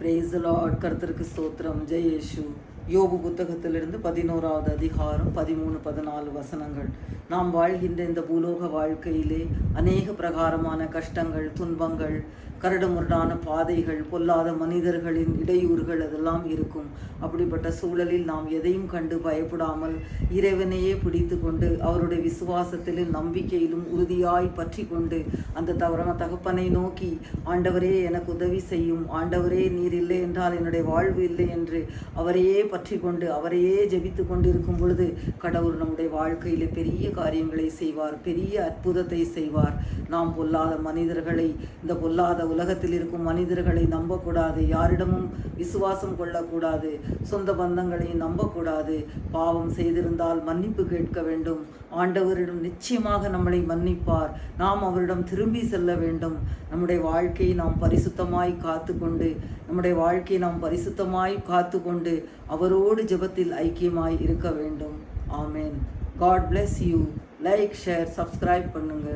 Praise the Lord. கர்த்தருக்கு ஸ்தோத்திரம். ஜெய் இயேசு. யோபு புத்தகத்திலிருந்து 11வது அதிகாரம் 13-14 வசனங்கள். நாம் வாழ்கின்ற இந்த பூலோக வாழ்க்கையிலே அநேக பிரகாரமான கஷ்டங்கள், துன்பங்கள், கரடுமுரடான பாதைகள், பொல்லாத மனிதர்களின் இடையூறுகள் அதெல்லாம் இருக்கும். அப்படிப்பட்ட சூழலில் நாம் எதையும் கண்டு பயப்படாமல் இறைவனையே பிடித்து கொண்டு அவருடைய விசுவாசத்திலும் நம்பிக்கையிலும் உறுதியாய் பற்றி கொண்டு அந்த தகப்பனை நோக்கி, ஆண்டவரே எனக்கு உதவி செய்யும், ஆண்டவரே நீர் இல்லை என்றால் என்னுடைய வாழ்வு இல்லை என்று அவரையே பற்றி கொண்டு அவரையே ஜெபித்து கொண்டிருக்கும் பொழுது கடவுள் நம்முடைய வாழ்க்கையிலே பெரிய காரியங்களை செய்வார், பெரிய அற்புதத்தை செய்வார். நாம் பொல்லாத மனிதர்களை, இந்த பொல்லாத உலகத்தில் இருக்கும் மனிதர்களை நம்பக்கூடாது, யாரிடமும் விசுவாசம் கொள்ளக்கூடாது, சொந்த பந்தங்களை நம்பக்கூடாது. பாவம் செய்திருந்தால் மன்னிப்பு கேட்க வேண்டும். ஆண்டவரிடம் நிச்சயமாக நம்மளை மன்னிப்பார். நாம் அவரிடம் திரும்பி செல்ல வேண்டும். நம்முடைய வாழ்க்கையை நாம் பரிசுத்தமாய் காத்து கொண்டு அவரோடு ஜெபத்தில் ஐக்கியமாய் இருக்க வேண்டும். ஆமேன். God bless you. Like, share, subscribe பண்ணுங்க.